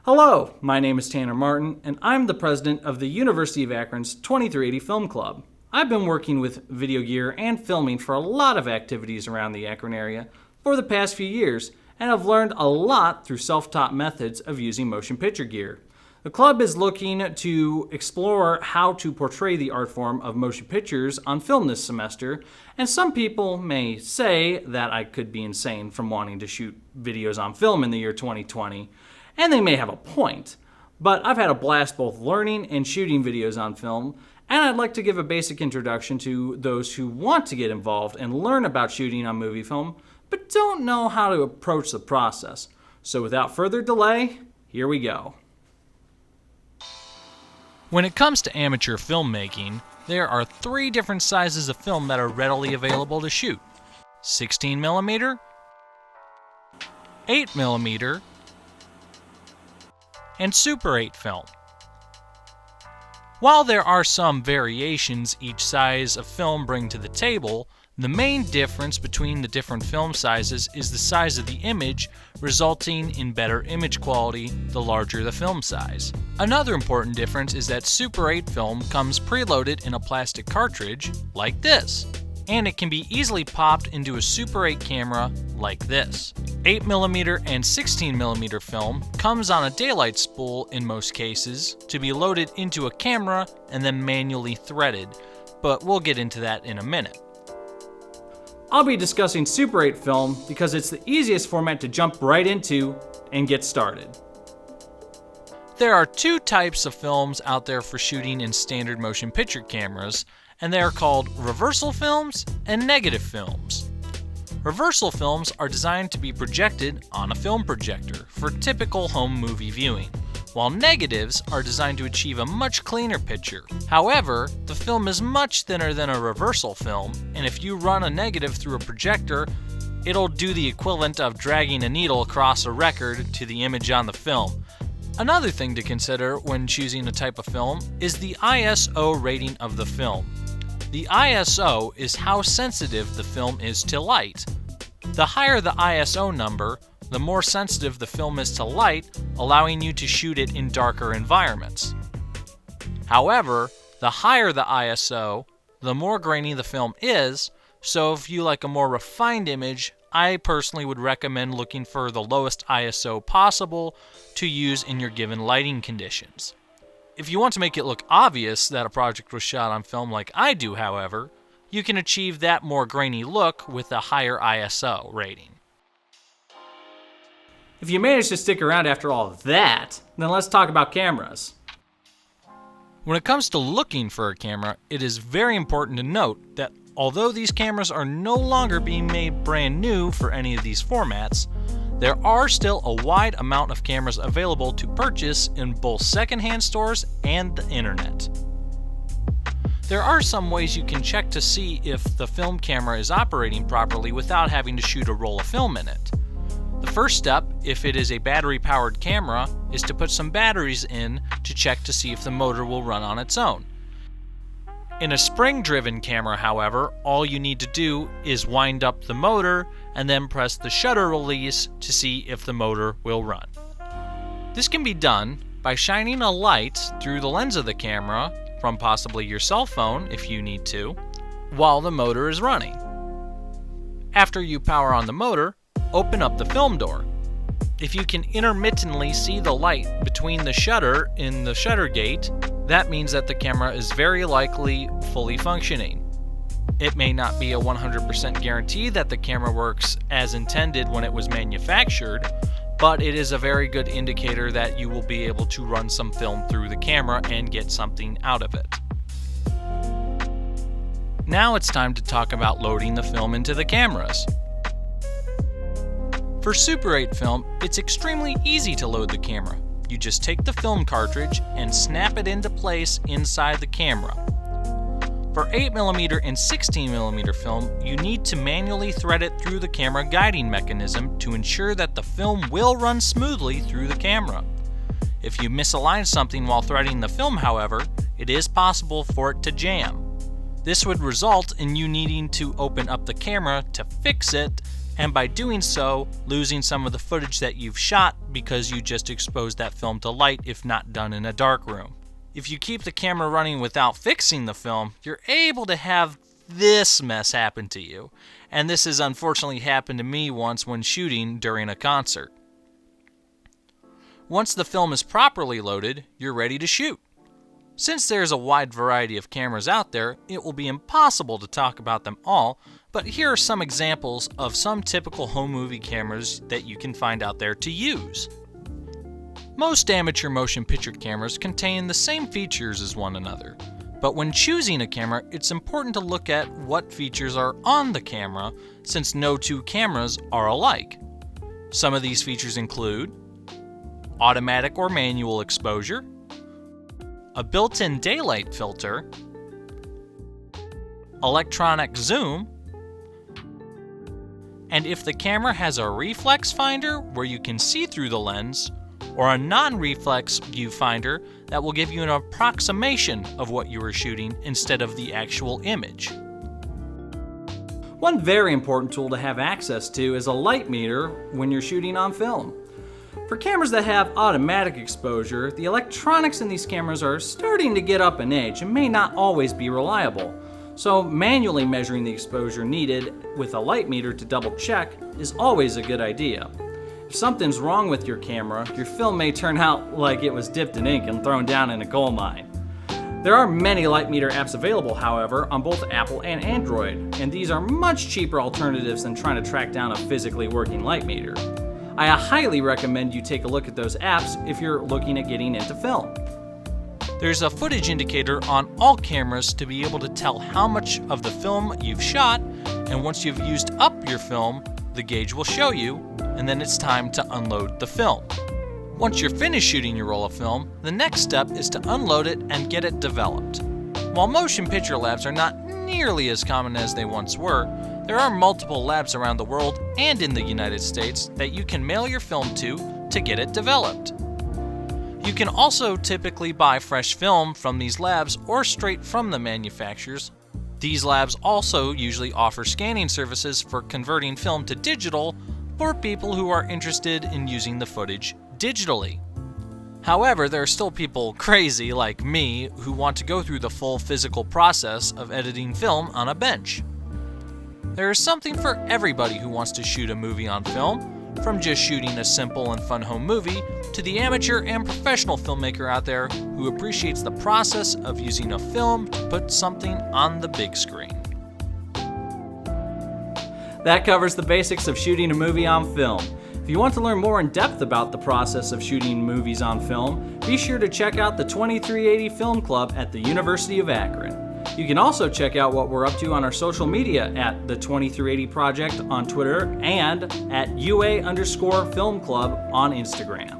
Hello, my name is Tanner Martin, and I'm the president of the University of Akron's 2380 Film Club. I've been working with video gear and filming for a lot of activities around the Akron area for the past few years, and I've learned a lot through self-taught methods of using motion picture gear. The club is looking to explore how to portray the art form of motion pictures on film this semester, and some people may say that I could be insane from wanting to shoot videos on film in the year 2020, and they may have a point. But I've had a blast both learning and shooting videos on film, and I'd like to give a basic introduction to those who want to get involved and learn about shooting on movie film, but don't know how to approach the process. So without further delay, here we go. When it comes to amateur filmmaking, there are 3 different sizes of film that are readily available to shoot: 16mm, 8mm, and Super 8 film. While there are some variations each size of film bring to the table, the main difference between the different film sizes is the size of the image, resulting in better image quality the larger the film size. Another important difference is that Super 8 film comes preloaded in a plastic cartridge like this, and it can be easily popped into a Super 8 camera like this. 8mm and 16mm film comes on a daylight spool in most cases to be loaded into a camera and then manually threaded, but we'll get into that in a minute. I'll be discussing Super 8 film because it's the easiest format to jump right into and get started. There are 2 types of films out there for shooting in standard motion picture cameras, and they are called reversal films and negative films. Reversal films are designed to be projected on a film projector for typical home movie viewing, while negatives are designed to achieve a much cleaner picture. However, the film is much thinner than a reversal film, and if you run a negative through a projector, it'll do the equivalent of dragging a needle across a record to the image on the film. Another thing to consider when choosing a type of film is the ISO rating of the film. The ISO is how sensitive the film is to light. The higher the ISO number, the more sensitive the film is to light, allowing you to shoot it in darker environments. However, the higher the ISO, the more grainy the film is, so if you like a more refined image, I personally would recommend looking for the lowest ISO possible to use in your given lighting conditions. If you want to make it look obvious that a project was shot on film like I do, however, you can achieve that more grainy look with a higher ISO rating. If you managed to stick around after all of that, then let's talk about cameras. When it comes to looking for a camera, it is very important to note that although these cameras are no longer being made brand new for any of these formats, there are still a wide amount of cameras available to purchase in both secondhand stores and the internet. There are some ways you can check to see if the film camera is operating properly without having to shoot a roll of film in it. The first step, if it is a battery-powered camera, is to put some batteries in to check to see if the motor will run on its own. In a spring-driven camera, however, all you need to do is wind up the motor and then press the shutter release to see if the motor will run. This can be done by shining a light through the lens of the camera from possibly your cell phone if you need to, while the motor is running. After you power on the motor, open up the film door. If you can intermittently see the light between the shutter in the shutter gate, that means that the camera is very likely fully functioning. It may not be a 100% guarantee that the camera works as intended when it was manufactured, but it is a very good indicator that you will be able to run some film through the camera and get something out of it. Now it's time to talk about loading the film into the cameras. For Super 8 film, it's extremely easy to load the camera. You just take the film cartridge and snap it into place inside the camera. For 8mm and 16mm film, you need to manually thread it through the camera guiding mechanism to ensure that the film will run smoothly through the camera. If you misalign something while threading the film, however, it is possible for it to jam. This would result in you needing to open up the camera to fix it and by doing so, losing some of the footage that you've shot because you just exposed that film to light if not done in a dark room. If you keep the camera running without fixing the film, you're able to have this mess happen to you. And this has unfortunately happened to me once when shooting during a concert. Once the film is properly loaded, you're ready to shoot. Since there's a wide variety of cameras out there, it will be impossible to talk about them all, but here are some examples of some typical home movie cameras that you can find out there to use. Most amateur motion picture cameras contain the same features as one another, but when choosing a camera, it's important to look at what features are on the camera, since no two cameras are alike. Some of these features include automatic or manual exposure, a built-in daylight filter, electronic zoom, and if the camera has a reflex finder where you can see through the lens, or a non-reflex viewfinder that will give you an approximation of what you are shooting instead of the actual image. One very important tool to have access to is a light meter when you're shooting on film. For cameras that have automatic exposure, the electronics in these cameras are starting to get up in age and may not always be reliable. So manually measuring the exposure needed with a light meter to double check is always a good idea. If something's wrong with your camera, your film may turn out like it was dipped in ink and thrown down in a coal mine. There are many light meter apps available, however, on both Apple and Android, and these are much cheaper alternatives than trying to track down a physically working light meter. I highly recommend you take a look at those apps if you're looking at getting into film. There's a footage indicator on all cameras to be able to tell how much of the film you've shot, and once you've used up your film, the gauge will show you, and then it's time to unload the film. Once you're finished shooting your roll of film, the next step is to unload it and get it developed. While motion picture labs are not nearly as common as they once were, there are multiple labs around the world and in the United States that you can mail your film to get it developed. You can also typically buy fresh film from these labs or straight from the manufacturers. These labs also usually offer scanning services for converting film to digital for people who are interested in using the footage digitally. However, there are still people crazy like me who want to go through the full physical process of editing film on a bench. There is something for everybody who wants to shoot a movie on film, from just shooting a simple and fun home movie to the amateur and professional filmmaker out there who appreciates the process of using a film to put something on the big screen. That covers the basics of shooting a movie on film. If you want to learn more in depth about the process of shooting movies on film, be sure to check out the 2380 Film Club at the University of Akron. You can also check out what we're up to on our social media at the 2380 Project on Twitter and at UA_Film Club on Instagram.